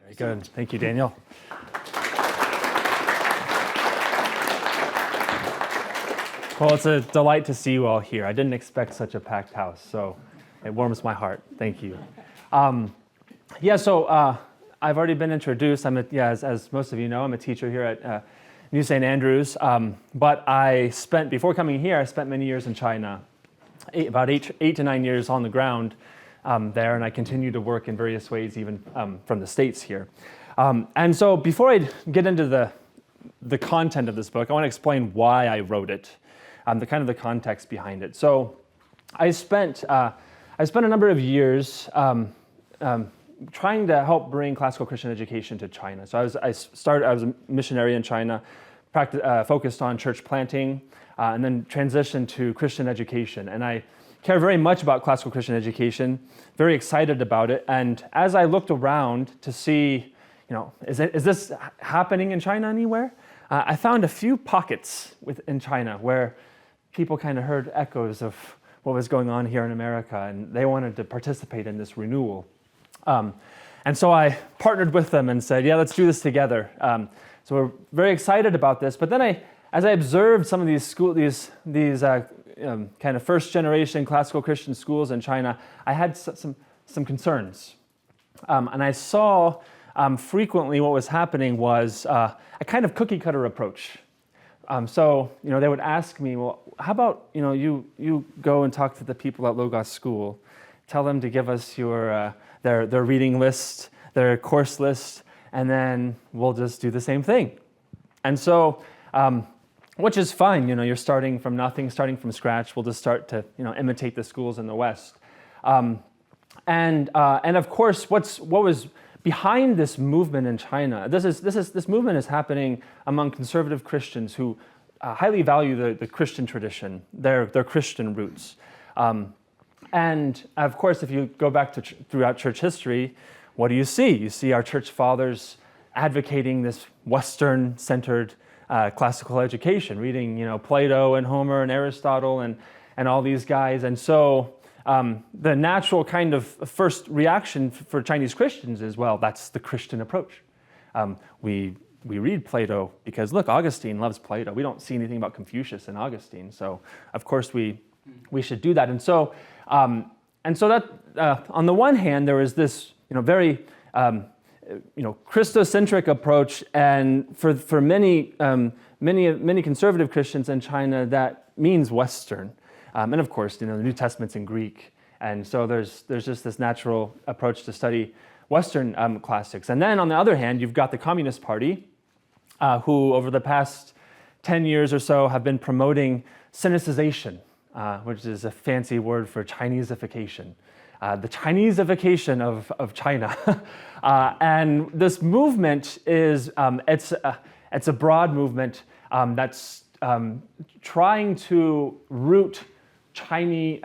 Very good. Thank you, Daniel. Well, it's a delight to see you all here. I didn't expect such a packed house, so it warms my heart. Thank you. I've already been introduced. As most of you know, I'm a teacher here at New St. Andrews. But before coming here, I spent many years in China, about eight to 9 years on the ground there, and I continue to work in various ways, even from the States here. And so before I get into the content of this book, I want to explain why I wrote it, the context behind it. So I spent a number of years trying to help bring classical Christian education to China. So I was a missionary in China, focused on church planting, and then transitioned to Christian education. And I care very much about classical Christian education, very excited about it. And as I looked around to see, is this happening in China anywhere? I found a few pockets in China where people kind of heard echoes of what was going on here in America, and they wanted to participate in this renewal. And so I partnered with them and said, let's do this together. So we're very excited about this. But then as I observed some of these kind of first generation classical Christian schools in China, I had some concerns. And I saw frequently what was happening was a kind of cookie cutter approach. So they would ask me, well, how about you go and talk to the people at Logos School, tell them to give us their reading list, their course list, and then we'll just do the same thing. And so, which is fine, you're starting from nothing, starting from scratch. We'll just start to imitate the schools in the West. And of course, what was behind this movement in China, this movement is happening among conservative Christians who highly value the Christian tradition, their Christian roots. And of course, if you go back throughout church history, what do you see? You see our church fathers advocating this Western-centered classical education, reading Plato and Homer and Aristotle and all these guys. And so the natural kind of first reaction for Chinese Christians is, well, that's the Christian approach. We read Plato because, look, Augustine loves Plato. We don't see anything about Confucius and Augustine, so of course we should do that. And so that on the one hand, there is this very Christocentric approach, and for many conservative Christians in China, that means Western. And of course, the New Testament's in Greek, and so there's just this natural approach to study Western classics. And then on the other hand, you've got the Communist Party, who over the past 10 years or so have been promoting Sinicization, which is a fancy word for Chineseification. The Chineseification of China. And this movement is, it's a broad movement that's trying to root Chinese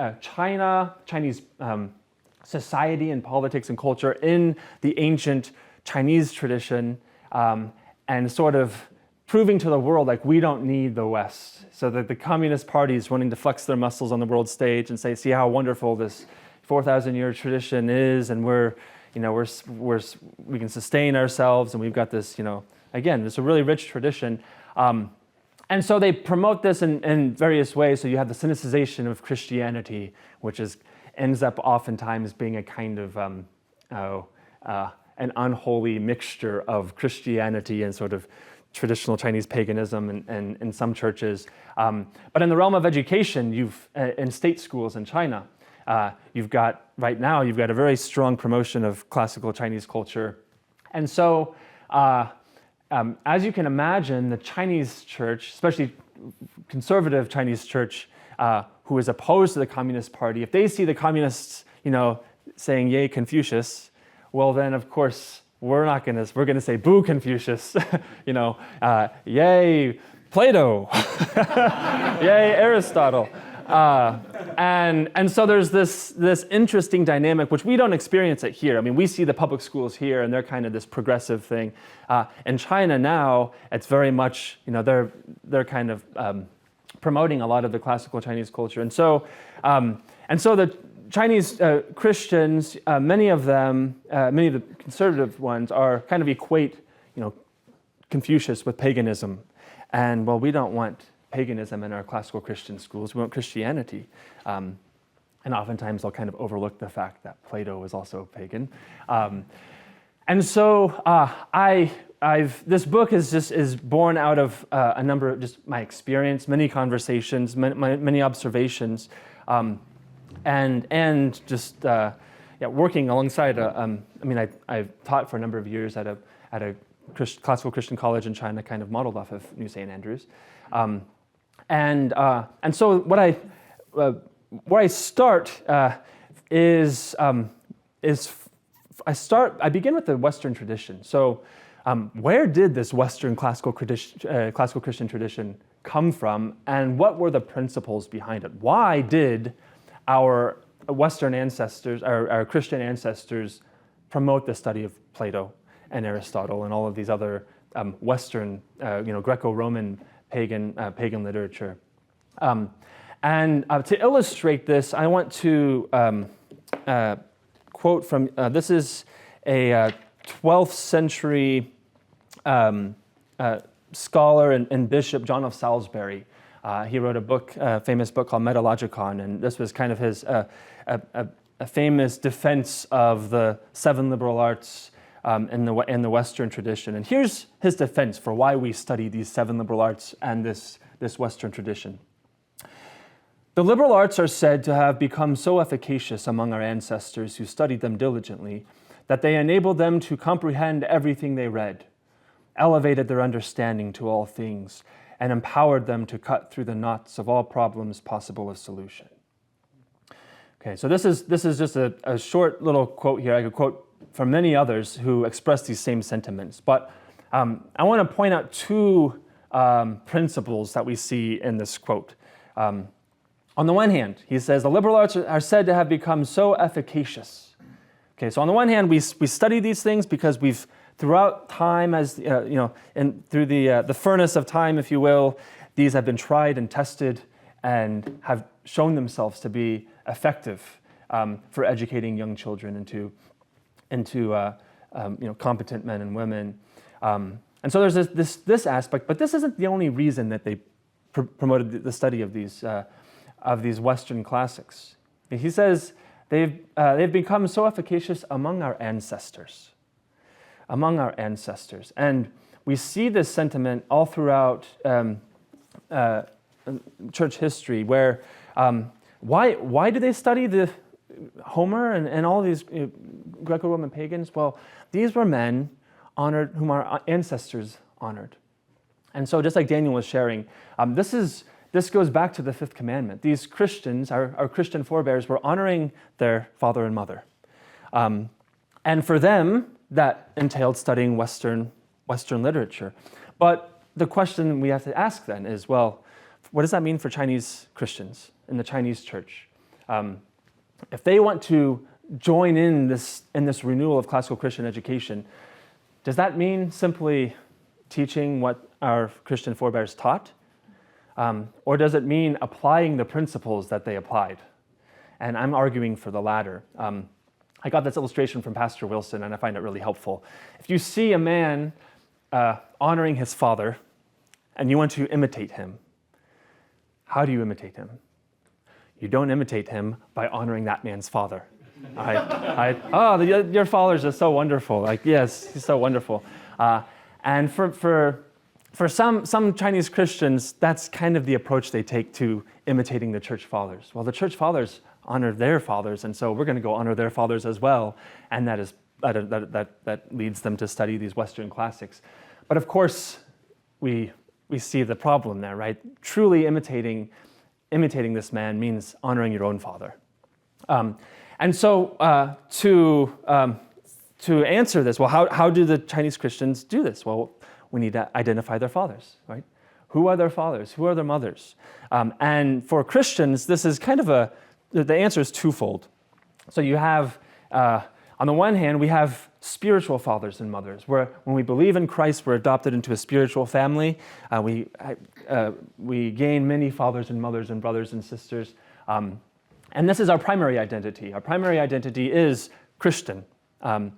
society and politics and culture in the ancient Chinese tradition, and sort of proving to the world like we don't need the West. So that the Communist Party is wanting to flex their muscles on the world stage and say, see how wonderful this 4,000-year tradition is, and we can sustain ourselves, and we've got this, again, it's a really rich tradition. And so they promote this in various ways. So you have the Sinicization of Christianity, which ends up oftentimes being a kind of an unholy mixture of Christianity and sort of traditional Chinese paganism in some churches. But in the realm of education, in state schools in China, you've got a very strong promotion of classical Chinese culture. And so, as you can imagine, the Chinese church, especially conservative Chinese church, who is opposed to the Communist Party, if they see the communists, saying "Yay, Confucius," well, then of course we're going to say "Boo, Confucius," "Yay, Plato," "Yay, Aristotle." And so there's this interesting dynamic, which we don't experience it here. I mean, we see the public schools here, and they're kind of this progressive thing. In China now, it's very much, they're kind of promoting a lot of the classical Chinese culture. And so the Chinese Christians, many of them, many of the conservative ones, are kind of equate, Confucius with paganism, and well, we don't want paganism in our classical Christian schools. We want Christianity, and oftentimes they'll kind of overlook the fact that Plato was also pagan, and so this book is born out of a number of just my experience, many conversations, many observations. And just working alongside. I've taught for a number of years at a classical Christian college in China, kind of modeled off of New St. Andrews, and so where I start is I begin with the Western tradition. So where did this Western classical Christian tradition come from, and what were the principles behind it? Why did our Western ancestors, our Christian ancestors, promote the study of Plato and Aristotle and all of these other Western, Greco-Roman pagan literature? And to illustrate this, I want to quote from this is a 12th century scholar and bishop, John of Salisbury. He wrote a famous book called Metalogicon, and this was kind of his a famous defense of the seven liberal arts in the Western tradition. And here's his defense for why we study these seven liberal arts and this Western tradition. The liberal arts are said to have become so efficacious among our ancestors who studied them diligently that they enabled them to comprehend everything they read, elevated their understanding to all things, and empowered them to cut through the knots of all problems possible of solution. Okay, so this is just a short little quote here. I could quote from many others who express these same sentiments, but I want to point out two principles that we see in this quote. On the one hand, he says, the liberal arts are said to have become so efficacious. Okay, so on the one hand, we study these things because we've, throughout time, as and through the furnace of time, if you will, these have been tried and tested and have shown themselves to be effective for educating young children into competent men and women. And so there's this aspect, but this isn't the only reason that they promoted the study of these Western classics. He says they've become so efficacious among our ancestors. Among our ancestors. And we see this sentiment all throughout church history, where why do they study the Homer and all these Greco-Roman pagans? Well, these were men honored whom our ancestors honored. And so just like Daniel was sharing, this goes back to the fifth commandment. These Christians, our Christian forebears, were honoring their father and mother. And for them, that entailed studying Western literature. But the question we have to ask then is, well, what does that mean for Chinese Christians in the Chinese church? If they want to join in this renewal of classical Christian education, does that mean simply teaching what our Christian forebears taught? Or does it mean applying the principles that they applied? And I'm arguing for the latter. I got this illustration from Pastor Wilson, and I find it really helpful. If you see a man honoring his father, and you want to imitate him, how do you imitate him? You don't imitate him by honoring that man's father. Your father's just so wonderful. Like, yes, he's so wonderful. And for some Chinese Christians, that's kind of the approach they take to imitating the church fathers. Well, the church fathers honor their fathers, and so we're going to go honor their fathers as well, and that leads them to study these Western classics. But of course, we see the problem there, right? Truly imitating this man means honoring your own father. And so to answer this, well, how do the Chinese Christians do this? Well, we need to identify their fathers, right? Who are their fathers? Who are their mothers? And for Christians, this is kind of the answer is twofold. So you have, on the one hand, we have spiritual fathers and mothers, where when we believe in Christ, we're adopted into a spiritual family. We gain many fathers and mothers and brothers and sisters And this is our primary identity. Our primary identity is Christian. And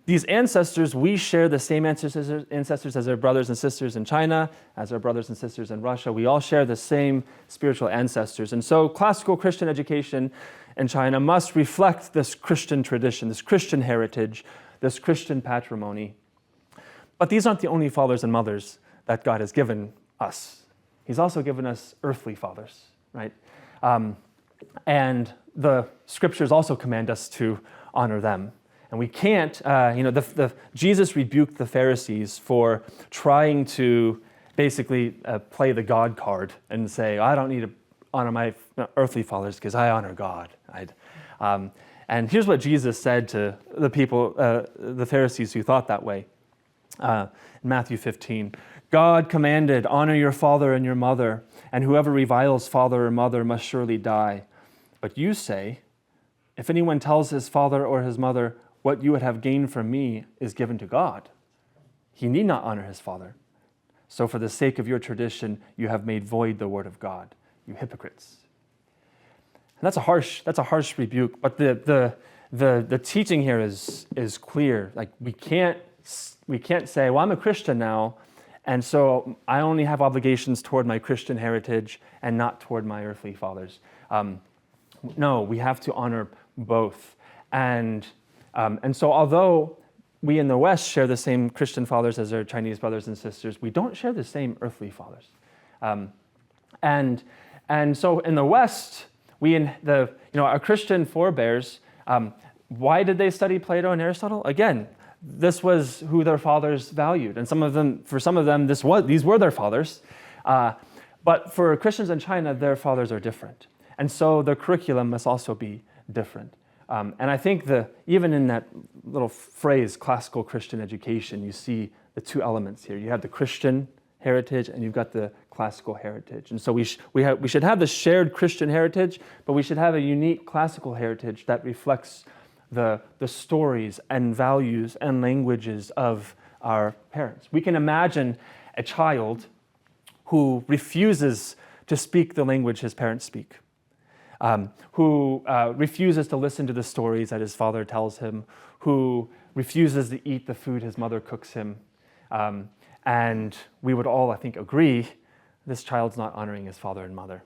these ancestors, we share the same ancestors as our brothers and sisters in China, as our brothers and sisters in Russia. We all share the same spiritual ancestors. And so classical Christian education in China must reflect this Christian tradition, this Christian heritage, this Christian patrimony. But these aren't the only fathers and mothers that God has given us. He's also given us earthly fathers, right? And the scriptures also command us to honor them. And we can't, Jesus rebuked the Pharisees for trying to basically play the God card and say, I don't need to honor my earthly fathers because I honor God. And here's what Jesus said to the people, the Pharisees who thought that way. In Matthew 15, God commanded, honor your father and your mother, and whoever reviles father or mother must surely die. But you say, if anyone tells his father or his mother, what you would have gained from me is given to God, he need not honor his father. So for the sake of your tradition, you have made void the word of God, you hypocrites. And that's a harsh rebuke, but the teaching here is clear. Like we can't say, well, I'm a Christian now, and so I only have obligations toward my Christian heritage and not toward my earthly fathers. No, we have to honor both. And so although we in the West share the same Christian fathers as our Chinese brothers and sisters, we don't share the same earthly fathers. And so in the West, our Christian forebears, why did they study Plato and Aristotle? Again, this was who their fathers valued. And for some of them, these were their fathers. But for Christians in China, their fathers are different. And so the curriculum must also be different. And I think even in that little phrase, classical Christian education, you see the two elements here. You have the Christian heritage and you've got the classical heritage. And so we should have the shared Christian heritage, but we should have a unique classical heritage that reflects the stories and values and languages of our parents. We can imagine a child who refuses to speak the language his parents speak, who refuses to listen to the stories that his father tells him, who refuses to eat the food his mother cooks him. And we would all, I think, agree this child's not honoring his father and mother.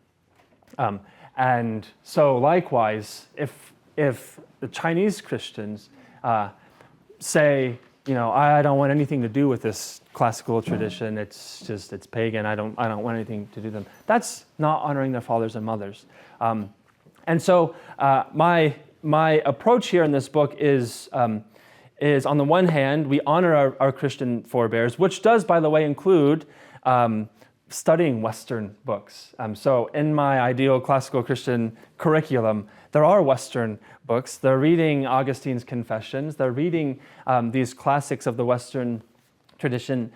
And so likewise, if the Chinese Christians say, I don't want anything to do with this classical tradition, it's pagan, I don't want anything to do with them, that's not honoring their fathers and mothers. And so my approach here in this book is on the one hand, we honor our Christian forebears, which does, by the way, include studying Western books. So in my ideal classical Christian curriculum, there are Western books. They're reading Augustine's Confessions. They're reading these classics of the Western tradition,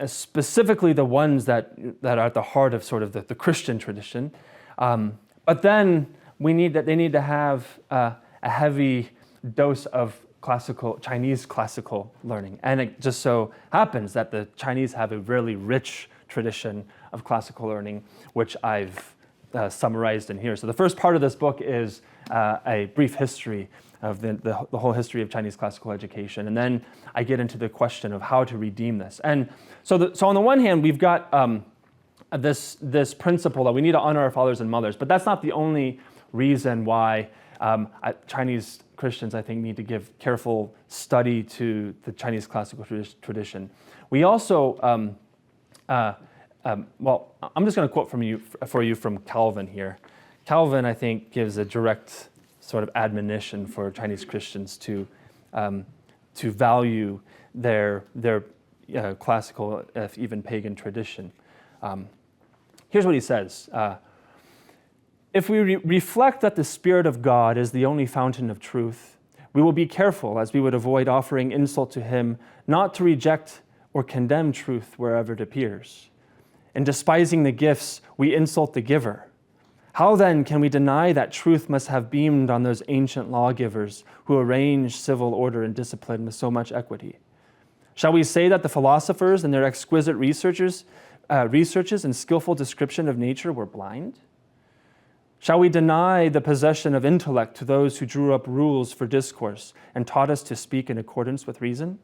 specifically the ones that are at the heart of sort of the Christian tradition. But then they need to have a heavy dose of Chinese classical learning. And it just so happens that the Chinese have a really rich tradition of classical learning, which I've summarized in here. So the first part of this book is a brief history of the whole history of Chinese classical education. And then I get into the question of how to redeem this. And so on the one hand, we've got this principle that we need to honor our fathers and mothers, but that's not the only reason why Chinese Christians, I think, need to give careful study to the Chinese classical tradition. We also, I'm just going to quote for you from Calvin here. Calvin, I think, gives a direct sort of admonition for Chinese Christians to value their classical, if even pagan tradition. Here's what he says. If we reflect that the Spirit of God is the only fountain of truth, we will be careful, as we would avoid offering insult to him, not to reject or condemn truth wherever it appears. In despising the gifts, we insult the giver. How then can we deny that truth must have beamed on those ancient lawgivers who arranged civil order and discipline with so much equity? Shall we say that the philosophers and their exquisite researches researches and skillful description of nature were blind? Shall we deny the possession of intellect to those who drew up rules for discourse and taught us to speak in accordance with reason?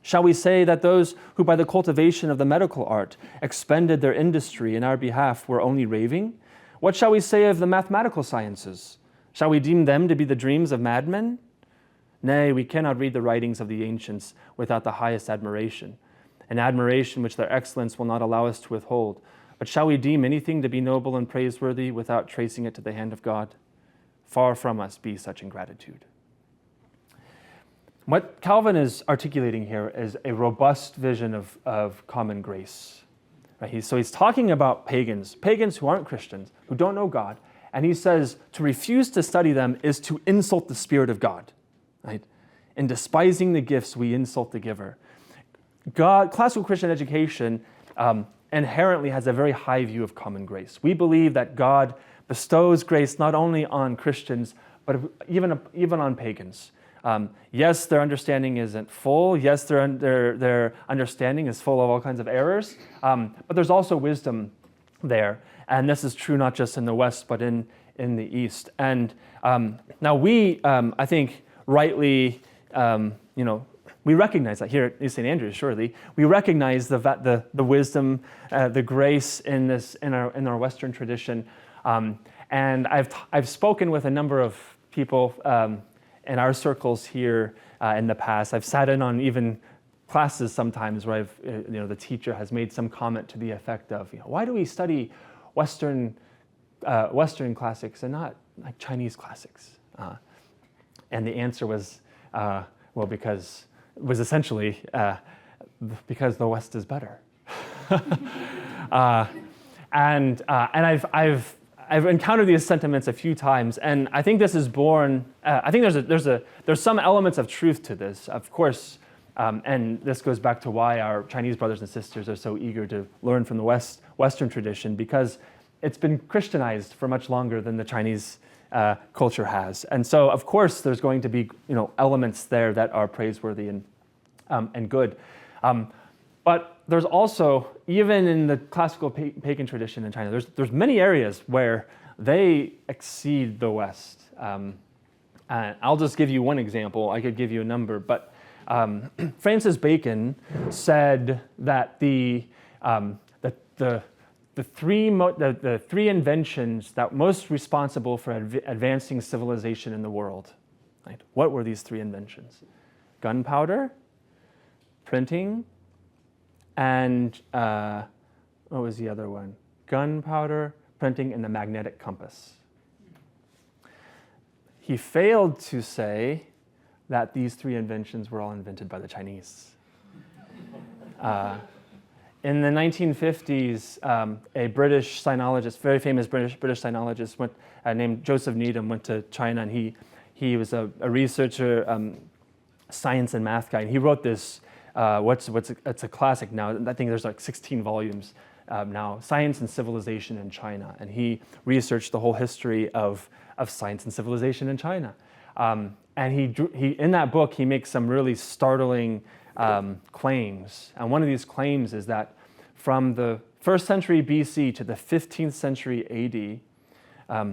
Shall we say that those who by the cultivation of the medical art expended their industry in our behalf were only raving? What shall we say of the mathematical sciences? Shall we deem them to be the dreams of madmen? Nay, we cannot read the writings of the ancients without the highest admiration, an admiration which their excellence will not allow us to withhold. But shall we deem anything to be noble and praiseworthy without tracing it to the hand of God? Far from us be such ingratitude. What Calvin is articulating here is a robust vision of common grace. Right? So he's talking about pagans who aren't Christians, who don't know God, and he says to refuse to study them is to insult the Spirit of God. Right? In despising the gifts, we insult the giver. Classical Christian education inherently has a very high view of common grace. We believe that God bestows grace not only on Christians, but even on pagans. Yes, their understanding isn't full. Yes, their understanding is full of all kinds of errors. But there's also wisdom there. And this is true not just in the West, but in the East. And now we, I think, rightly, we recognize that here at St. Andrews, surely. We recognize the wisdom, the grace in our Western tradition. And I've spoken with a number of people in our circles here in the past. I've sat in on even classes sometimes where the teacher has made some comment to the effect of, why do we study Western classics and not like Chinese classics? And the answer was, because the West is better. And I've encountered these sentiments a few times, and I think this is born. I think there's some elements of truth to this, of course, and this goes back to why our Chinese brothers and sisters are so eager to learn from the Western tradition, because it's been Christianized for much longer than the Chinese culture has, and so of course there's going to be elements there that are praiseworthy and good. But there's also, even in the classical pagan tradition in China, there's many areas where they exceed the West. And I'll just give you one example. I could give you a number, but Francis Bacon said that the three inventions that most responsible for advancing civilization in the world. Right? What were these three inventions? Gunpowder, printing, and what was the other one? Gunpowder, printing, and the magnetic compass. He failed to say that these three inventions were all invented by the Chinese. In the 1950s, a British sinologist, very famous British sinologist named Joseph Needham went to China, and he was a researcher, science and math guy, and he wrote this. It's a classic now. I think there's like 16 volumes now. Science and Civilization in China, and he researched the whole history of science and civilization in China. And he in that book he makes some really startling claims. And one of these claims is that from the 1st century BC to the 15th century AD,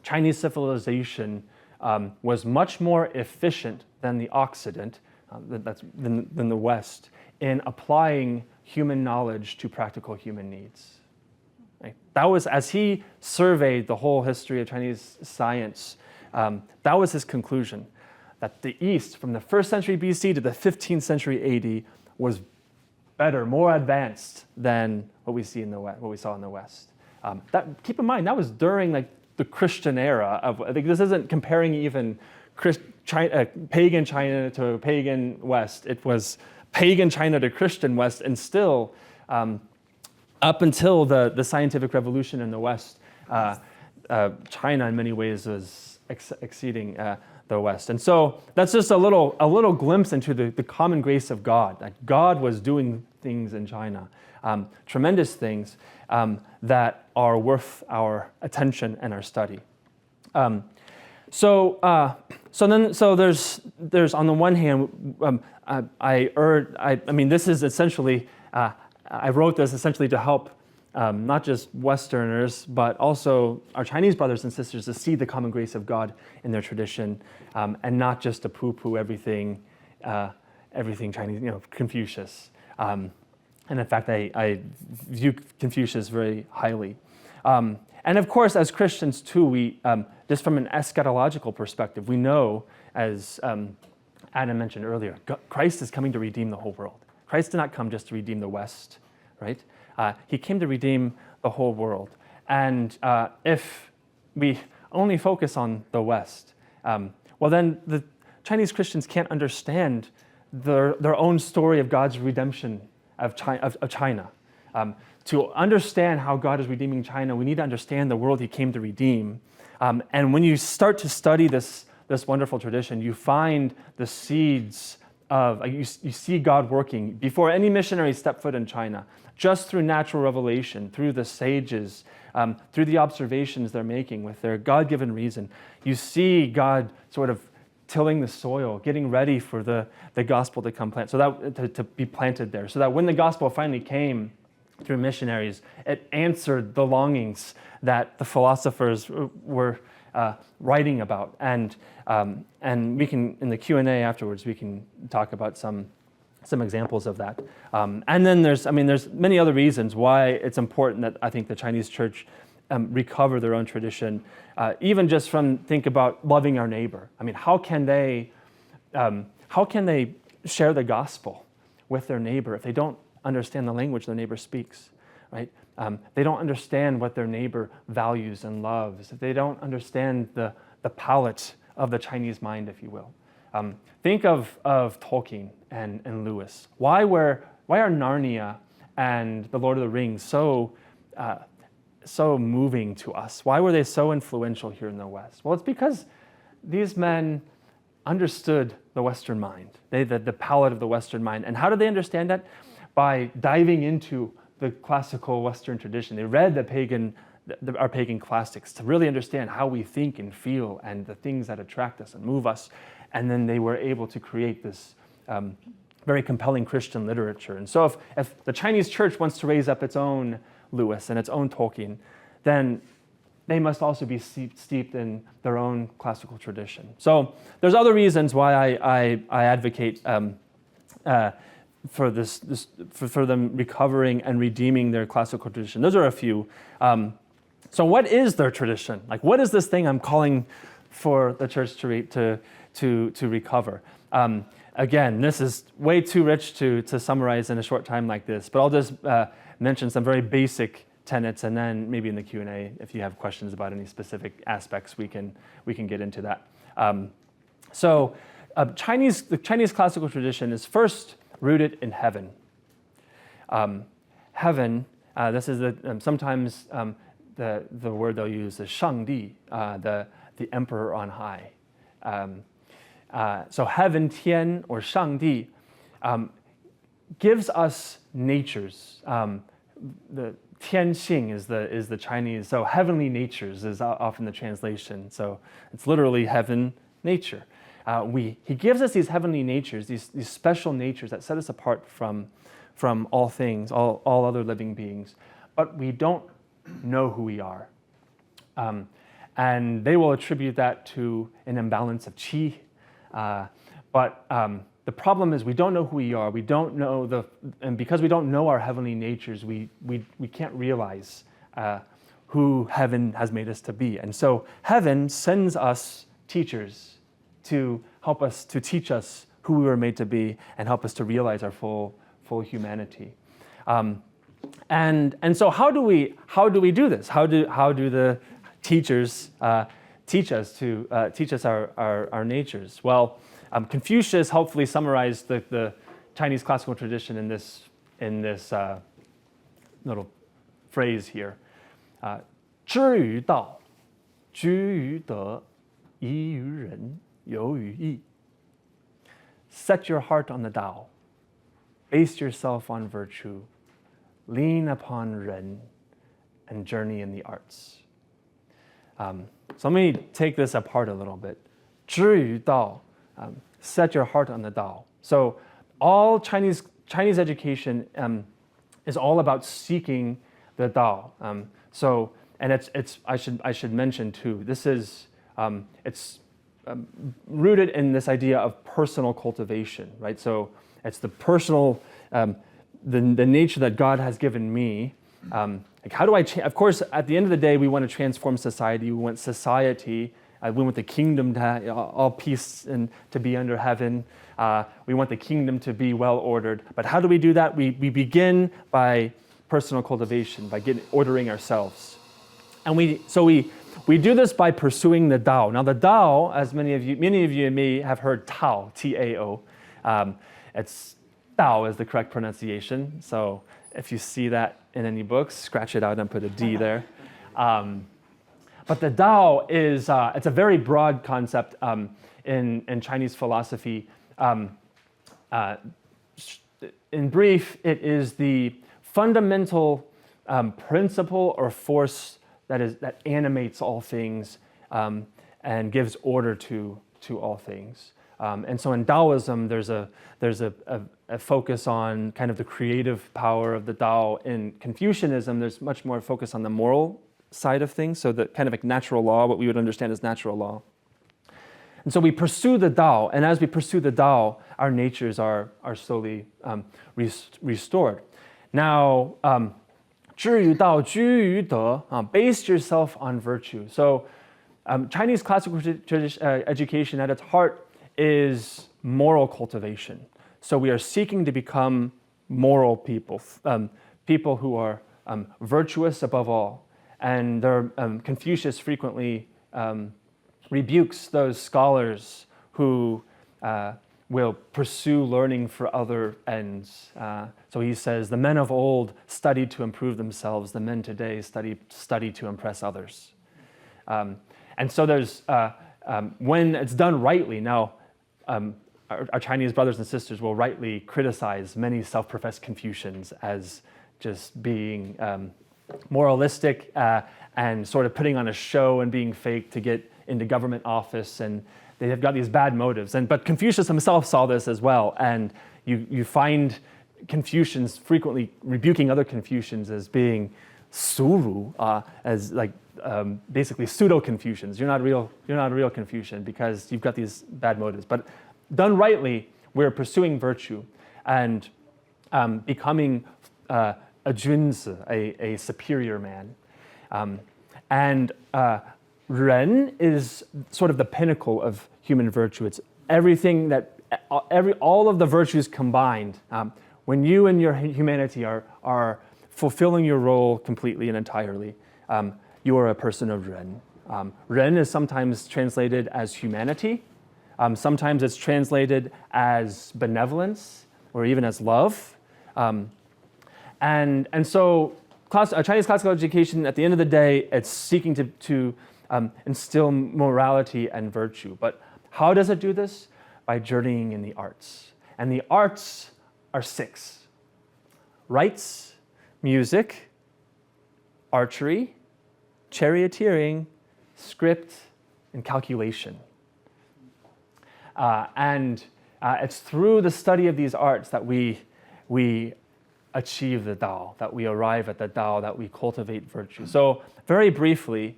Chinese civilization was much more efficient than the Occident. Than the West in applying human knowledge to practical human needs. Right? That was, as he surveyed the whole history of Chinese science, that was his conclusion, that the East, from the 1st century BC to the 15th century AD, was better, more advanced than what we see in the West, what we saw in the West. Keep in mind, that was during the Christian era of. I think this isn't comparing even pagan China to pagan West. It was pagan China to Christian West, and still, up until the scientific revolution in the West, China in many ways was exceeding the West. And so that's just a little glimpse into the common grace of God. That God was doing things in China, tremendous things that are worth our attention and our study. So there's on the one hand, this is essentially I wrote this essentially to help not just Westerners, but also our Chinese brothers and sisters to see the common grace of God in their tradition, and not just to poo-poo everything Chinese, Confucius. And in fact, I view Confucius very highly. And of course, as Christians too, we just from an eschatological perspective, we know, as Adam mentioned earlier, Christ is coming to redeem the whole world. Christ did not come just to redeem the West, right? He came to redeem the whole world. And if we only focus on the West, well, then the Chinese Christians can't understand their own story of God's redemption of China. To understand how God is redeeming China, we need to understand the world He came to redeem. And when you start to study this wonderful tradition, you find the seeds of, you see God working before any missionary stepped foot in China, just through natural revelation, through the sages, through the observations they're making with their God-given reason. You see God sort of tilling the soil, getting ready for the gospel to come to be planted there, so that when the gospel finally came through missionaries, it answered the longings that the philosophers were writing about. And we can, in the Q&A afterwards, we can talk about some examples of that. And then there's many other reasons why it's important that I think the Chinese church recover their own tradition, even just think about loving our neighbor. I mean, how can they share the gospel with their neighbor if they don't understand the language their neighbor speaks, right? They don't understand what their neighbor values and loves. If they don't understand the palette of the Chinese mind, if you will. Think of Tolkien and Lewis. Why are Narnia and The Lord of the Rings so moving to us? Why were they so influential here in the West? Well, it's because these men understood the Western mind, the palette of the Western mind. And how did they understand that? By diving into the classical Western tradition. They read our pagan classics to really understand how we think and feel and the things that attract us and move us. And then they were able to create this very compelling Christian literature. And so if the Chinese church wants to raise up its own Lewis and its own Tolkien, then they must also be steeped in their own classical tradition. So there's other reasons why I advocate for them recovering and redeeming their classical tradition. Those are a few. So what is their tradition? Like, what is this thing I'm calling for the church to recover? Again, this is way too rich to summarize in a short time like this, but I'll just mention some very basic tenets, and then maybe in the Q&A, if you have questions about any specific aspects, we can get into that. The Chinese classical tradition is first rooted in heaven. Heaven, this is sometimes the word they'll use is 上帝, the emperor on high. So heaven, Tian, or 上帝, gives us natures. The Tianxing is the Chinese, so heavenly natures is often the translation. So it's literally heaven, nature. He gives us these heavenly natures, these special natures that set us apart from all things, all other living beings. But we don't know who we are. And they will attribute that to an imbalance of qi. But the problem is we don't know who we are. We don't know and because we don't know our heavenly natures, we can't realize who heaven has made us to be. And so heaven sends us teachers to help us, to teach us who we were made to be and help us to realize our full humanity. And so how do we do this? How do the teachers teach us our natures? Well, Confucius helpfully summarized the Chinese classical tradition in this little phrase here. 知于道，居于德，怡于仁，游于义. Set your heart on the Tao. Base yourself on virtue. Lean upon Ren, and journey in the arts. So let me take this apart a little bit. 知于道, set your heart on the Tao. So all Chinese education is all about seeking the Tao. And I should mention too, this is it's rooted in this idea of personal cultivation, right? So it's the personal, the nature that God has given me. Like how do I change? Of course, at the end of the day, we want to transform society. We want society. We want the kingdom to have all peace and to be under heaven. We want the kingdom to be well ordered. But how do we do that? We begin by personal cultivation, by ordering ourselves. And we do this by pursuing the Tao. Now the Tao, as many of you may have heard Tao, T-A-O. It's Tao is the correct pronunciation. So if you see that in any books, scratch it out and put a D there. But the Tao is, it's a very broad concept in Chinese philosophy. In brief, it is the fundamental principle or force that animates all things and gives order to all things. And so in Taoism, there's a focus on kind of the creative power of the Tao. In Confucianism, there's much more focus on the moral side of things, so the kind of like natural law, what we would understand as natural law. And so we pursue the Tao, and as we pursue the Tao, our natures are slowly restored. Now, 知于道, 居于德, base yourself on virtue. So Chinese classical education at its heart is moral cultivation. So we are seeking to become moral people, people who are virtuous above all. And Confucius frequently rebukes those scholars who will pursue learning for other ends. So he says, the men of old studied to improve themselves. The men today study to impress others. And so there's, when it's done rightly, now our Chinese brothers and sisters will rightly criticize many self-professed Confucians as just being moralistic and sort of putting on a show and being fake to get into government office, and they have got these bad motives. But Confucius himself saw this as well, and you find Confucians frequently rebuking other Confucians as being suru, as like basically pseudo-Confucians. You're not a real Confucian because you've got these bad motives. But done rightly, we're pursuing virtue and becoming a junzi, a superior man. Ren is sort of the pinnacle of human virtue. It's everything that, all of the virtues combined. When you and your humanity are fulfilling your role completely and entirely, you are a person of Ren. Ren is sometimes translated as humanity. Sometimes it's translated as benevolence or even as love. And so Chinese classical education, at the end of the day, it's seeking to instill morality and virtue. But how does it do this? By journeying in the arts. And the arts are 6. Rites, music, archery, charioteering, script, and calculation. And it's through the study of these arts that we achieve the Tao, that we arrive at the Tao, that we cultivate virtue. So very briefly,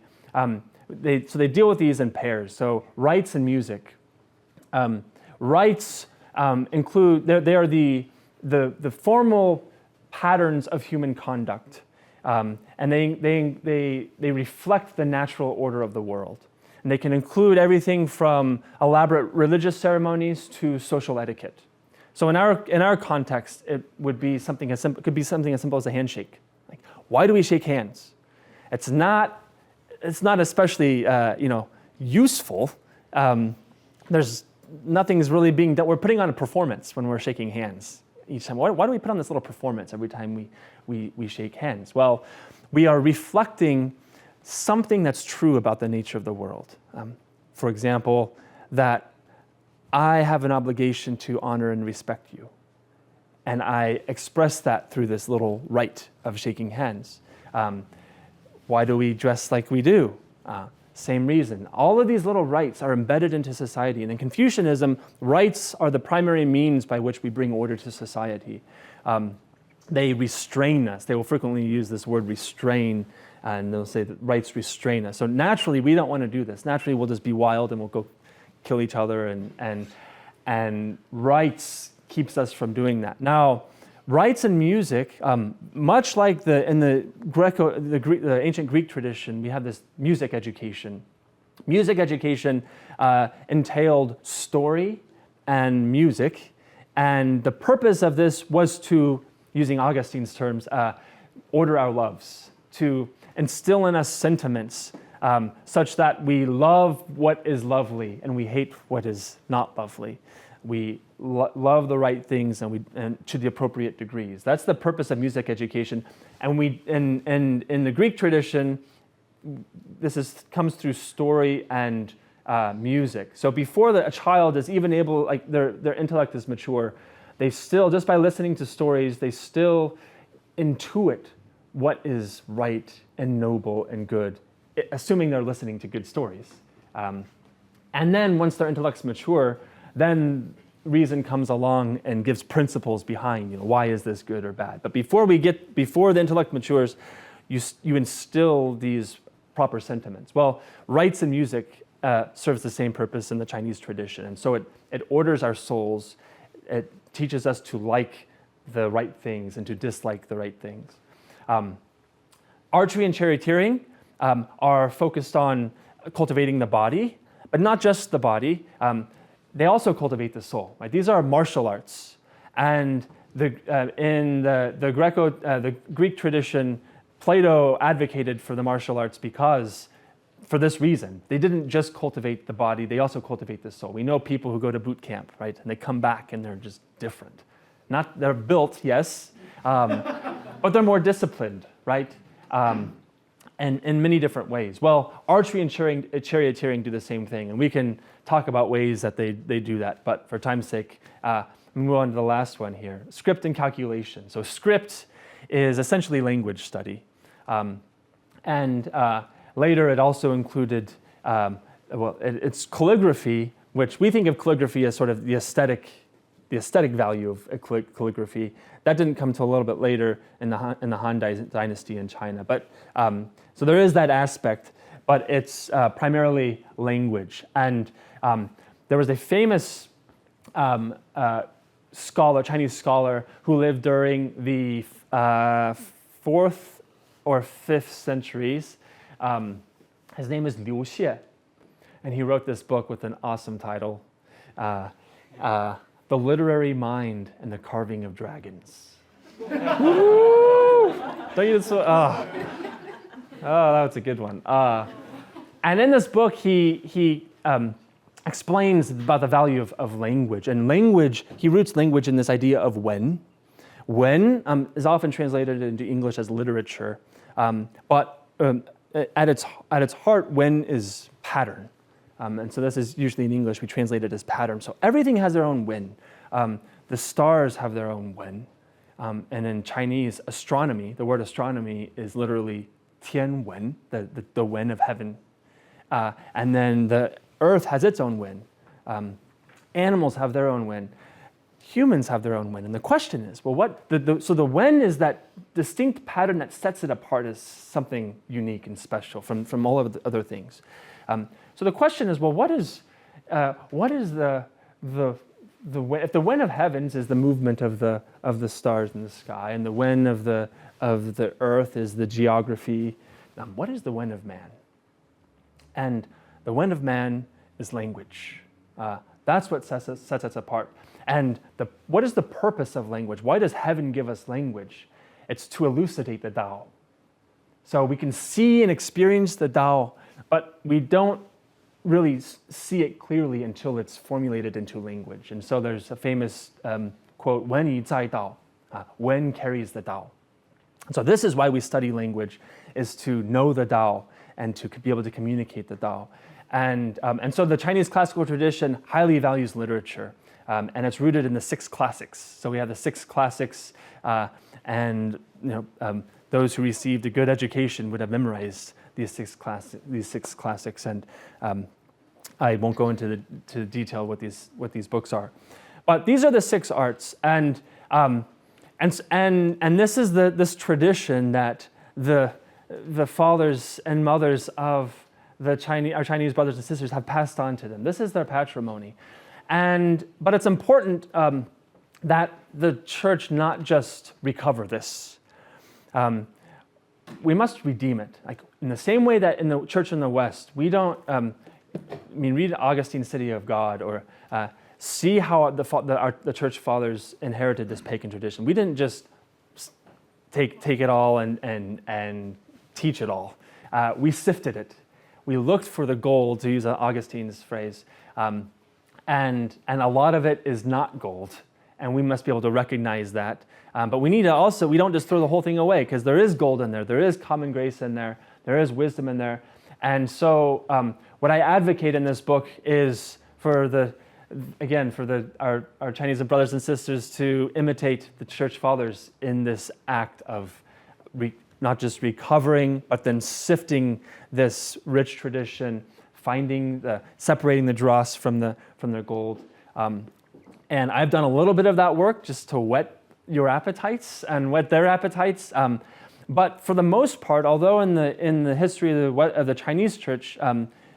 they deal with these in pairs. So rites and music. Rites include, they are the formal patterns of human conduct. And they reflect the natural order of the world. And they can include everything from elaborate religious ceremonies to social etiquette. So in our context, it would be something as simple, could be something as simple as a handshake. Like, why do we shake hands? It's not especially useful. There's nothing's really being done. We're putting on a performance when we're shaking hands each time. Why do we put on this little performance every time we shake hands? Well, we are reflecting something that's true about the nature of the world. For example, that I have an obligation to honor and respect you. And I express that through this little rite of shaking hands. Why do we dress like we do? Same reason. All of these little rites are embedded into society. And in Confucianism, rites are the primary means by which we bring order to society. they restrain us. They will frequently use this word restrain, and they'll say that rights restrain us. So naturally, we don't want to do this. Naturally, we'll just be wild and we'll go kill each other, and rights keeps us from doing that. Now, rights in music, much like in the ancient Greek tradition, we have this music education. Music education entailed story and music, and the purpose of this was to, using Augustine's terms, order our loves, to instill in us sentiments such that we love what is lovely and we hate what is not lovely. We love the right things and to the appropriate degrees. That's the purpose of music education. And in the Greek tradition, this comes through story and music. So before a child is even able, like their intellect is mature, they still, just by listening to stories, they still intuit what is right and noble and good, assuming they're listening to good stories. And then once their intellect's mature, then reason comes along and gives principles behind, why is this good or bad? But before the intellect matures, you instill these proper sentiments. Well, rights in music serves the same purpose in the Chinese tradition. And so it orders our souls. It teaches us to like the right things and to dislike the right things. Archery and charioteering are focused on cultivating the body, but not just the body. They also cultivate the soul. Right? These are martial arts, and in the Greek tradition, Plato advocated for the martial arts because, for this reason, they didn't just cultivate the body; they also cultivate the soul. We know people who go to boot camp, right, and they come back and they're just different. They're built, yes, but they're more disciplined, right? And in many different ways. Well, archery and charioteering do the same thing, and we can talk about ways that they do that, but for time's sake, move on to the last one here, script and calculation. So script is essentially language study, and later it also included, it's calligraphy, which we think of calligraphy as sort of the aesthetic value of calligraphy. That didn't come till a little bit later in the Han Dynasty in China. But so there is that aspect, but it's primarily language. And there was a famous Chinese scholar, who lived during the 4th or 5th centuries. His name is Liu Xie, and he wrote this book with an awesome title. The Literary Mind and the Carving of Dragons. Don't you so? Oh, that was a good one. And in this book, he explains about the value of language. And language, he roots language in this idea of wen. Wen is often translated into English as literature, but at its heart, wen is pattern. And so this is usually in English, we translate it as pattern. So everything has their own wen. The stars have their own wen. And in Chinese, astronomy, the word astronomy is literally tian wen, the wen of heaven. And then the earth has its own wen. Animals have their own wen. Humans have their own wen. And the question is, well, so the wen is that distinct pattern that sets it apart as something unique and special from all of the other things. So the question is, well, what is the if the wen of heavens is the movement of the stars in the sky, and the wen of the earth is the geography, what is the wen of man? And the wen of man is language. That's what sets us apart. And what is the purpose of language? Why does heaven give us language? It's to elucidate the Tao. So we can see and experience the Tao, but we don't really see it clearly until it's formulated into language. And so there's a famous quote, 文以载道, when carries the Tao. So this is why we study language, is to know the Tao and to be able to communicate the Tao. And so the Chinese classical tradition highly values literature, and it's rooted in the 6 classics. So we have the 6 classics, and those who received a good education would have memorized these six classics, and I won't go into the detail what these books are, but these are the 6 arts, and And this is this tradition that the fathers and mothers of our Chinese brothers and sisters have passed on to them. This is their patrimony. But it's important that the church not just recover this. We must redeem it. Like in the same way that in the church in the West, we don't, read Augustine's City of God or see how the church fathers inherited this pagan tradition. We didn't just take it all and teach it all. We sifted it. We looked for the gold, to use Augustine's phrase, and a lot of it is not gold, and we must be able to recognize that. But we need to also, we don't just throw the whole thing away, because there is gold in there is common grace in there is wisdom in there. And so what I advocate in this book is for our Chinese brothers and sisters to imitate the church fathers in this act of not just recovering, but then sifting this rich tradition, separating the dross from their gold. And I've done a little bit of that work just to whet your appetites and whet their appetites. But for the most part, although in the history of the Chinese church,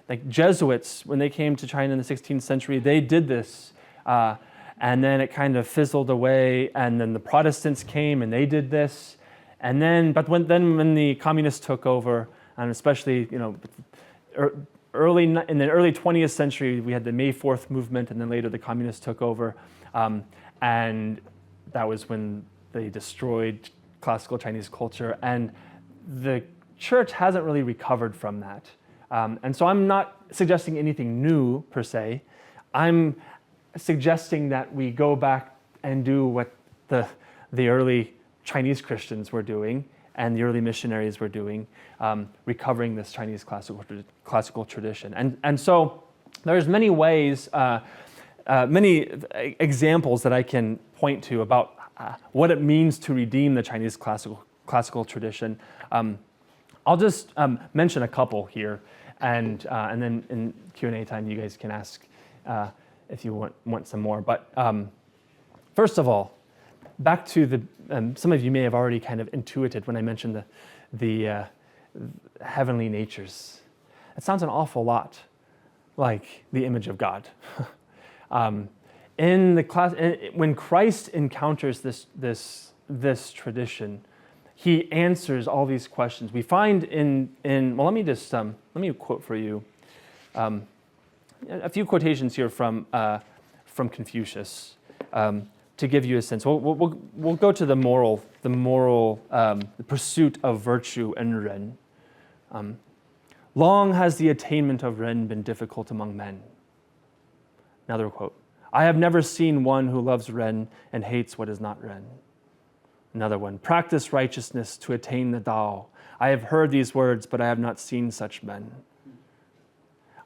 like Jesuits, when they came to China in the 16th century, they did this. And then it kind of fizzled away, and then the Protestants came and they did this. And then, when the communists took over, and especially in the early 20th century, we had the May 4th movement, and then later the communists took over, and that was when they destroyed classical Chinese culture. And the church hasn't really recovered from that. And so I'm not suggesting anything new per se. I'm suggesting that we go back and do what the early Chinese Christians were doing and the early missionaries were doing, recovering this Chinese classical tradition. And so there's many ways, many examples that I can point to about what it means to redeem the Chinese classical tradition. I'll just mention a couple here, and then in Q&A time you guys can ask if you want some more. But first of all, back to some of you may have already kind of intuited when I mentioned the heavenly natures. It sounds an awful lot like the image of God. When Christ encounters this tradition, he answers all these questions. We find let me quote for you a few quotations here from Confucius. To give you a sense, we'll go to the pursuit of virtue and Ren. Long has the attainment of Ren been difficult among men. Another quote: I have never seen one who loves Ren and hates what is not Ren. Another one: practice righteousness to attain the Tao. I have heard these words, but I have not seen such men.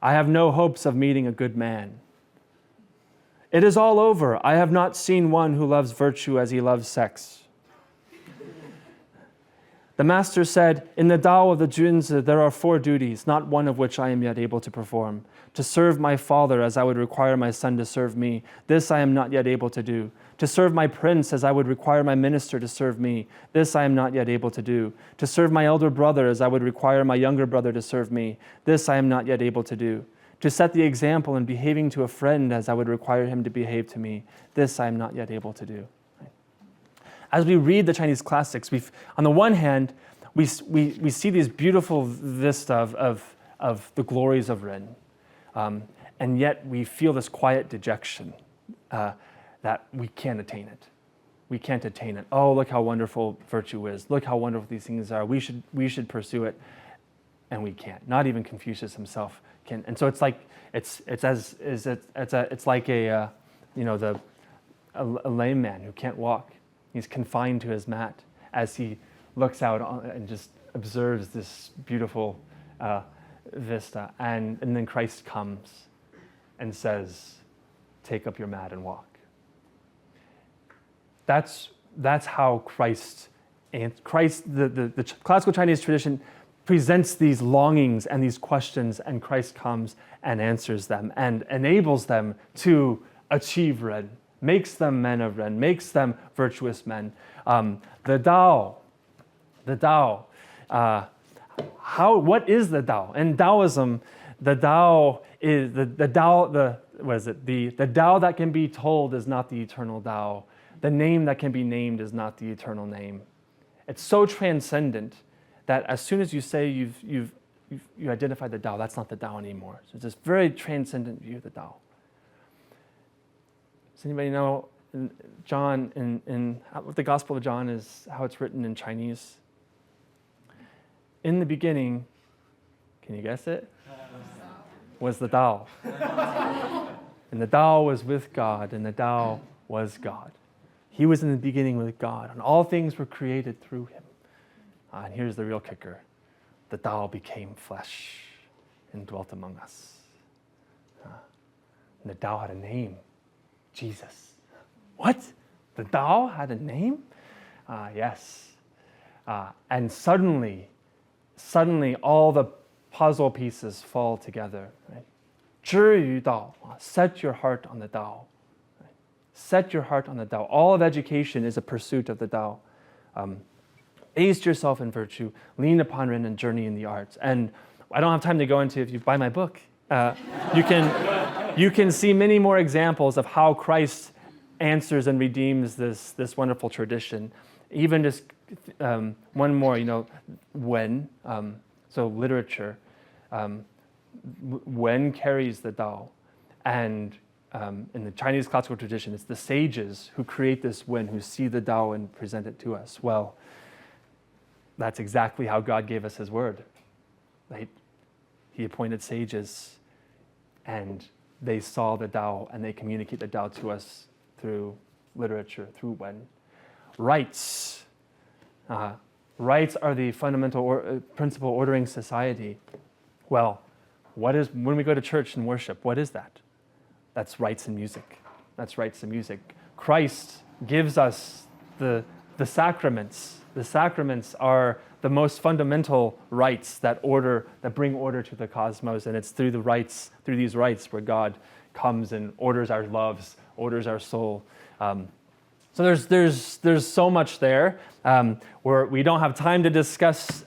I have no hopes of meeting a good man. It is all over. I have not seen one who loves virtue as he loves sex. The master said, in the Tao of the Junzi there are 4 duties, not one of which I am yet able to perform. To serve my father as I would require my son to serve me, this I am not yet able to do. To serve my prince as I would require my minister to serve me, this I am not yet able to do. To serve my elder brother as I would require my younger brother to serve me, this I am not yet able to do. To set the example in behaving to a friend as I would require him to behave to me, this I am not yet able to do. As we read the Chinese classics, on the one hand, we see these beautiful vista of the glories of Ren, and yet we feel this quiet dejection that we can't attain it. We can't attain it. Oh, look how wonderful virtue is. Look how wonderful these things are. We should pursue it, and we can't. Not even Confucius himself can. And so it's like it's like a lame man who can't walk. He's confined to his mat as he looks out and just observes this beautiful vista. And then Christ comes and says, take up your mat and walk. That's how the classical Chinese tradition presents these longings and these questions, and Christ comes and answers them and enables them to achieve Ren, makes them men of Ren, makes them virtuous men. The Tao. What is the Tao? In Taoism, the Tao is the Tao. The Tao that can be told is not the eternal Tao. The name that can be named is not the eternal name. It's so transcendent that as soon as you say you identified the Tao, that's not the Tao anymore. So it's this very transcendent view of the Tao. Does anybody know John in the Gospel of John is how it's written in Chinese? In the beginning, can you guess it? Was the Tao. And the Tao was with God, and the Tao was God. He was in the beginning with God, and all things were created through him. And here's the real kicker. The Tao became flesh and dwelt among us. And the Tao had a name, Jesus. What? The Tao had a name? Yes. And suddenly all the puzzle pieces fall together. Right? 知于道, set your heart on the Tao. Right? Set your heart on the Tao. All of education is a pursuit of the Tao. Ace yourself in virtue, lean upon Ren, and journey in the arts. And I don't have time to go into, if you buy my book, you can see many more examples of how Christ answers and redeems this wonderful tradition. Even just one more, Wen, so literature. Wen carries the Tao. And in the Chinese classical tradition, it's the sages who create this Wen, who see the Tao and present it to us. Well, that's exactly how God gave us his word. Right? He appointed sages, and they saw the Tao, and they communicate the Tao to us through literature, through Wen. Rites. Rites are the fundamental principle ordering society. Well, when we go to church and worship, what is that? That's rites and music. That's rites and music. Christ gives us the sacraments. The sacraments are the most fundamental rites that bring order to the cosmos, and it's through these rites where God comes and orders our loves, orders our soul. So there's so much there where we don't have time to discuss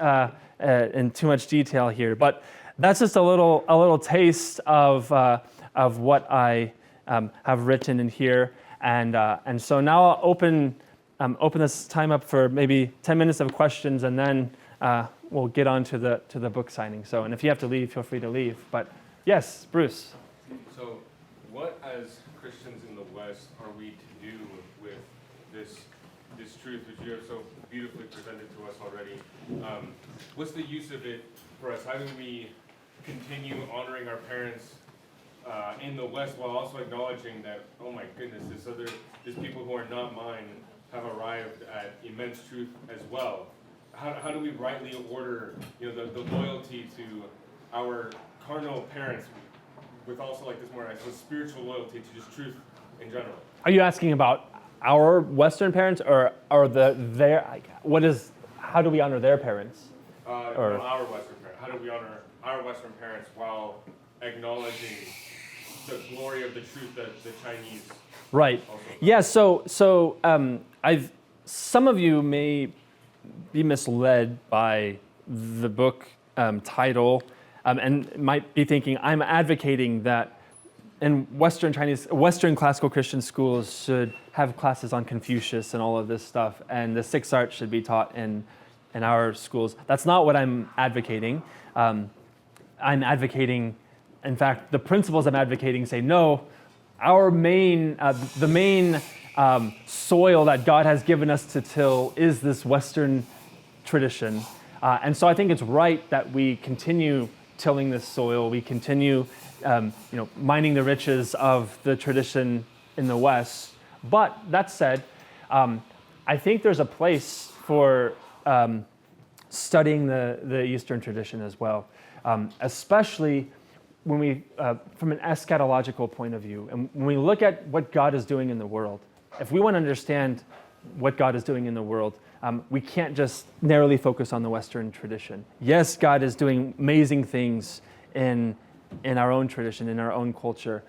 in too much detail here, but that's just a little taste of what I have written in here, and so now I'll open this time up for maybe 10 minutes of questions, and then we'll get on to the book signing. So, and if you have to leave, feel free to leave. But yes, Bruce. So, what as Christians in the West are we to do with this truth which you have so beautifully presented to us already? What's the use of it for us? How do we continue honoring our parents in the West while also acknowledging that, oh my goodness, there's people who are not mine have arrived at immense truth as well? How do we rightly order the loyalty to our carnal parents with also like this more spiritual loyalty to just truth in general? Are you asking about our Western parents or how do we honor their parents? Our Western parents. How do we honor our Western parents while acknowledging the glory of the truth that the Chinese? Right. Yeah. So some of you may be misled by the book title, and might be thinking I'm advocating that in Western classical Christian schools should have classes on Confucius and all of this stuff, and the 6 arts should be taught in our schools. That's not what I'm advocating. I'm advocating, in fact, the principles I'm advocating say no. The main soil that God has given us to till is this Western tradition, and so I think it's right that we continue tilling this soil. We continue, mining the riches of the tradition in the West. But that said, I think there's a place for studying the Eastern tradition as well, especially when we, from an eschatological point of view, and when we look at what God is doing in the world. If we want to understand what God is doing in the world, we can't just narrowly focus on the Western tradition. Yes, God is doing amazing things in our own tradition, in our own culture,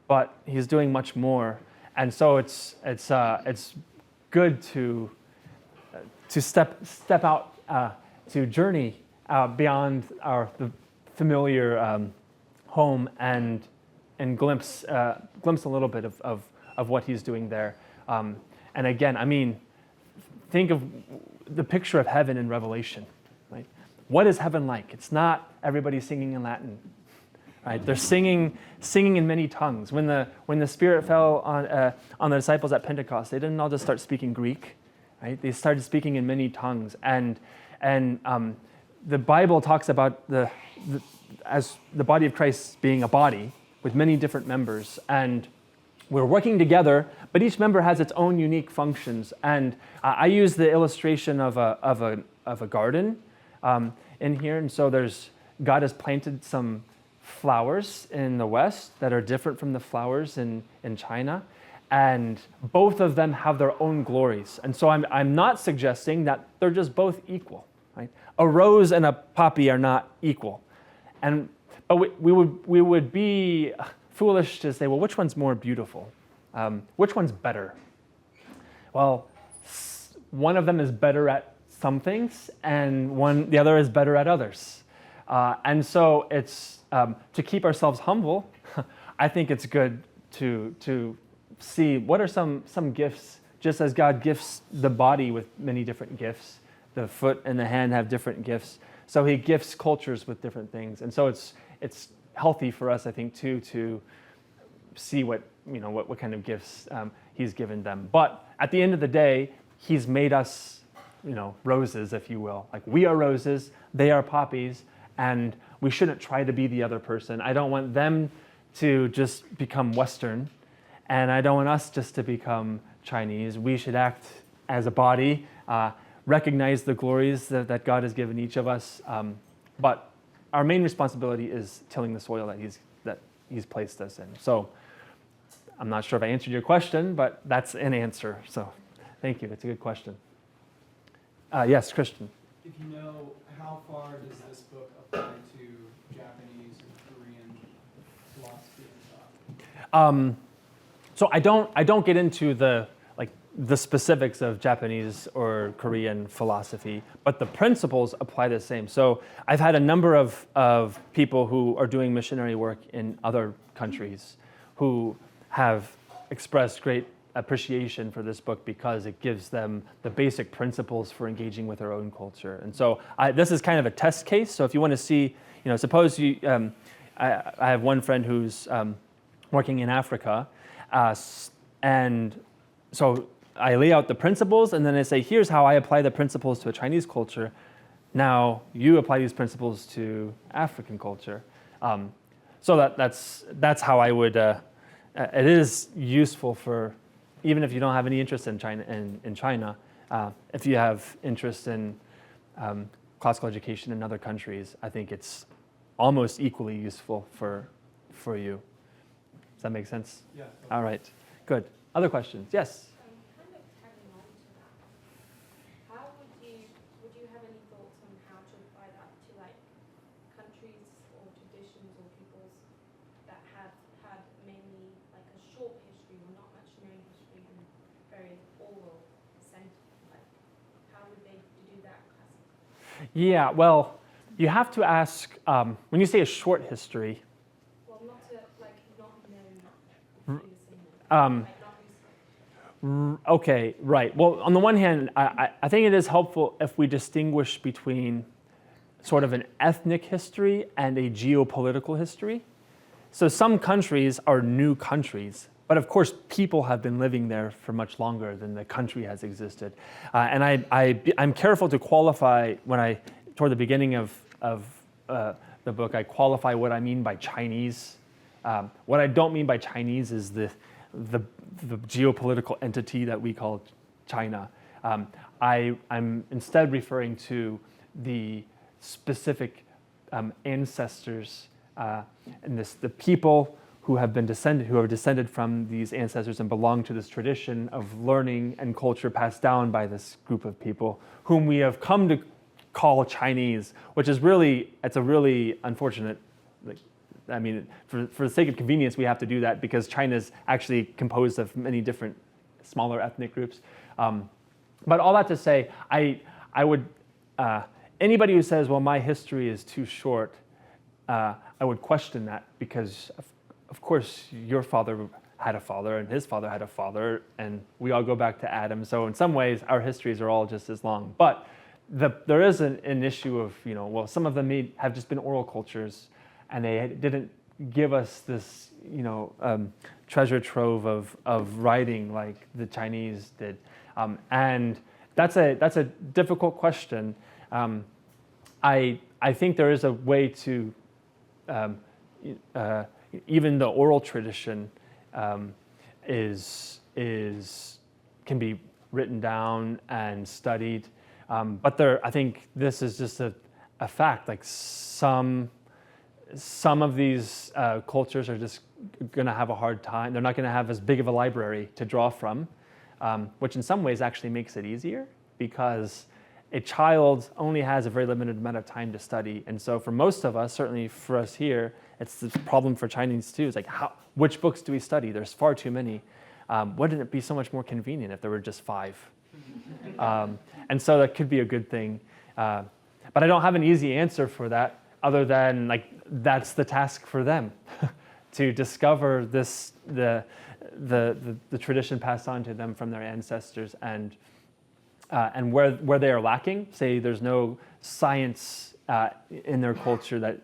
but he's doing much more. And so it's good to step out, to journey beyond the familiar home and glimpse a little bit of what he's doing there. And again, I mean, think of the picture of heaven in Revelation. Right? What is heaven like? It's not everybody singing in Latin. Right? They're singing in many tongues. When the Spirit fell on the disciples at Pentecost, they didn't all just start speaking Greek. Right? They started speaking in many tongues. And the Bible talks about as the body of Christ being a body with many different members, and we're working together, but each member has its own unique functions. And I use the illustration of a garden in here, and so God has planted some flowers in the West that are different from the flowers in China, and both of them have their own glories. And so I'm not suggesting that they're just both equal. Right? A rose and a poppy are not equal, but we would be foolish to say, well, which one's more beautiful? Which one's better? Well, one of them is better at some things, and the other is better at others. And so it's to keep ourselves humble. I think it's good to see what are some gifts, just as God gifts the body with many different gifts. The foot and the hand have different gifts. So he gifts cultures with different things. And so it's healthy for us, I think, too, to see what kind of gifts he's given them. But at the end of the day, he's made us, roses, if you will. Like, we are roses, they are poppies, and we shouldn't try to be the other person. I don't want them to just become Western, and I don't want us just to become Chinese. We should act as a body, recognize the glories that God has given each of us, but our main responsibility is tilling the soil that he's placed us in. So I'm not sure if I answered your question, but that's an answer. So thank you. It's a good question. Yes, Christian. If you know, how far does this book apply to Japanese and Korean philosophy and thought? So I don't get into the specifics of Japanese or Korean philosophy, but the principles apply the same. So I've had a number of people who are doing missionary work in other countries who have expressed great appreciation for this book because it gives them the basic principles for engaging with their own culture. And so this is kind of a test case. So if you want to see, suppose you, I have one friend who's working in Africa, and so I lay out the principles, and then I say, here's how I apply the principles to a Chinese culture. Now you apply these principles to African culture. So that's how I would. It is useful for, even if you don't have any interest in China, if you have interest in classical education in other countries, I think it's almost equally useful for you. Does that make sense? Yeah. All right. Good. Other questions? Yes. Kind of tagging on to that, how would you have any thoughts on how to apply that to countries or traditions or peoples that have had mainly a short history or not much known history and very oral centered? How would they do that classically? Yeah. Well, you have to ask when you say a short history. Well, not to not known previously. Okay, right. Well, on the one hand, I think it is helpful if we distinguish between sort of an ethnic history and a geopolitical history. So some countries are new countries, but of course people have been living there for much longer than the country has existed. And I'm careful to qualify toward the beginning of the book, I qualify what I mean by Chinese. What I don't mean by Chinese is the geopolitical entity that we call China. I'm instead referring to the specific ancestors and the people who are descended from these ancestors and belong to this tradition of learning and culture passed down by this group of people, whom we have come to call Chinese, which is it's a really unfortunate I mean, for the sake of convenience, we have to do that because China is actually composed of many different smaller ethnic groups. But all that to say, I would, anybody who says, well, my history is too short, I would question that because, of course, your father had a father and his father had a father, and we all go back to Adam. So in some ways, our histories are all just as long. But there is an issue of, well, some of them may have just been oral cultures, and they didn't give us this, treasure trove of writing like the Chinese did. And that's a difficult question. I think there is a way to, even the oral tradition can be written down and studied. But I think this is just a fact. Like some of these cultures are just going to have a hard time. They're not going to have as big of a library to draw from, which in some ways actually makes it easier because a child only has a very limited amount of time to study. And so for most of us, certainly for us here, it's the problem for Chinese too. It's like, which books do we study? There's far too many. Wouldn't it be so much more convenient if there were just 5? And so that could be a good thing. But I don't have an easy answer for that other than that's the task for them to discover the tradition passed on to them from their ancestors and where they are lacking. Say there's no science in their culture that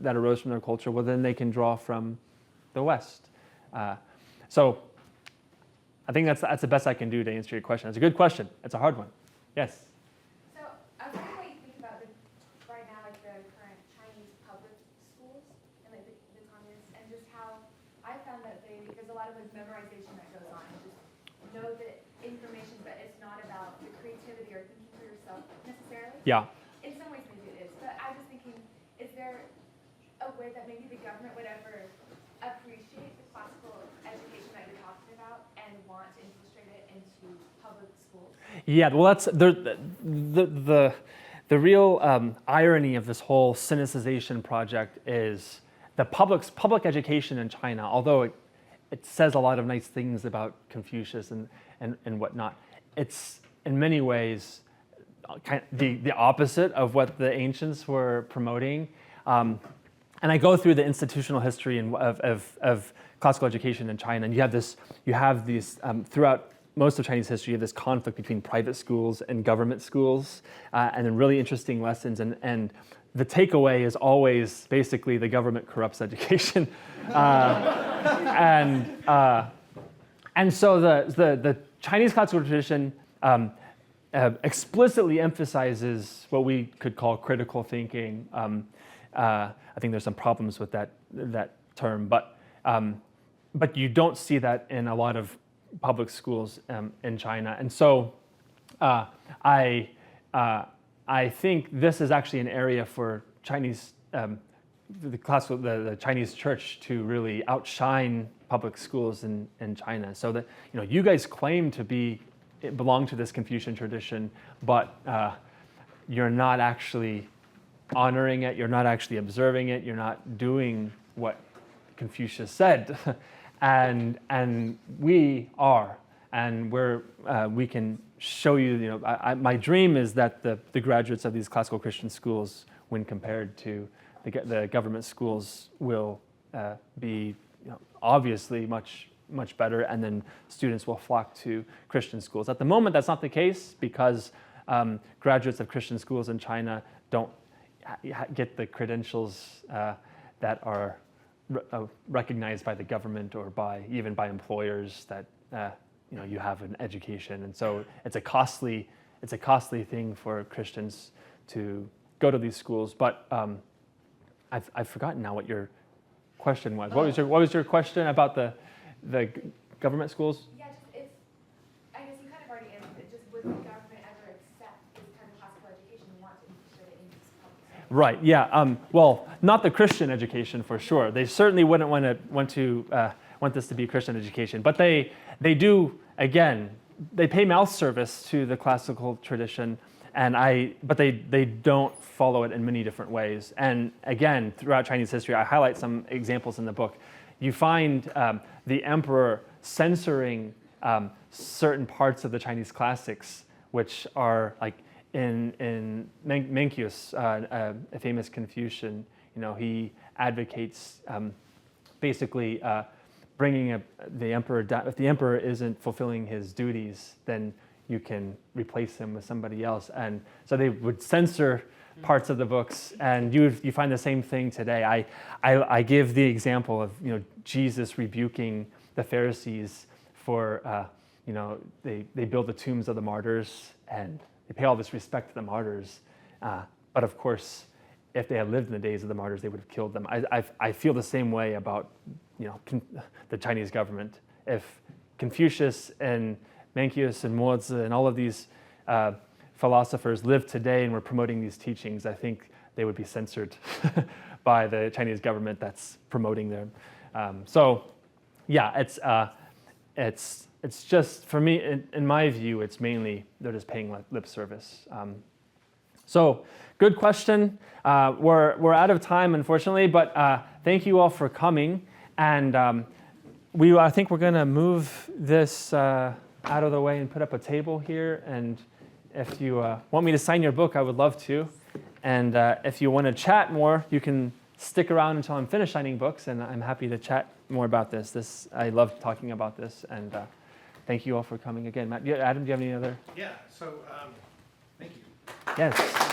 arose from their culture. Well, then they can draw from the West. So I think that's the best I can do to answer your question. It's a good question. It's a hard one. Yes. So I was wondering what you think about right now, the current Chinese public schools and the communists, and just how I found that because a lot of it's memorization that goes on, and just know the information, but it's not about the creativity or thinking for yourself necessarily. Yeah. In some ways, maybe it is, but I was thinking, is there a way that maybe the government would ever appreciate the classical education that you're talking about and want to infiltrate it into public schools? Yeah, well, that's the real irony of this whole Sinicization project is the public education in China, although it says a lot of nice things about Confucius and whatnot, it's in many ways kind of the opposite of what the ancients were promoting. And I go through the institutional history of classical education in China, and you have these throughout most of Chinese history, you have this conflict between private schools and government schools, and then really interesting lessons. And the takeaway is always basically the government corrupts education, and so the Chinese classical tradition explicitly emphasizes what we could call critical thinking. I think there's some problems with that term, but you don't see that in a lot of public schools in China, and so I think this is actually an area for Chinese the Chinese church to really outshine public schools in China. So that you guys claim to belong to this Confucian tradition, but you're not actually honoring it. You're not actually observing it. You're not doing what Confucius said. And we are, and we can show you. My dream is that the graduates of these classical Christian schools, when compared to the government schools, will be obviously much better, and then students will flock to Christian schools. At the moment, that's not the case because graduates of Christian schools in China don't get the credentials that are recognized by the government or even by employers that you have an education, and so it's a costly thing for Christians to go to these schools. But I've forgotten now what your question was. What was your question about the government schools? Yeah, I guess you kind of already answered it. Just would the government ever accept this kind of classical education and want to infiltrate it into public schools? Right. Yeah. Well, not the Christian education for sure. They certainly wouldn't want this to be a Christian education, but they do. Again, they pay mouth service to the classical tradition, but they don't follow it in many different ways. And again, throughout Chinese history, I highlight some examples in the book. You find the emperor censoring certain parts of the Chinese classics, which are like in Mencius, a famous Confucian. He advocates basically bringing the emperor down. If the emperor isn't fulfilling his duties, then you can replace him with somebody else. And so they would censor parts of the books, and you find the same thing today. I give the example of Jesus rebuking the Pharisees for they build the tombs of the martyrs and they pay all this respect to the martyrs, but of course, if they had lived in the days of the martyrs, they would have killed them. I feel the same way about the Chinese government. If Confucius and Mencius and Mozi and all of these philosophers lived today and were promoting these teachings, I think they would be censored by the Chinese government that's promoting them. So, yeah, it's just, for me, in my view, it's mainly they're just paying lip service. So, good question. We're out of time, unfortunately, but thank you all for coming. And I think we're going to move this out of the way and put up a table here. And if you want me to sign your book, I would love to. And if you want to chat more, you can stick around until I'm finished signing books, and I'm happy to chat more about this. I love talking about this, and thank you all for coming again. Adam, do you have any other? Yeah, so thank you. Yes.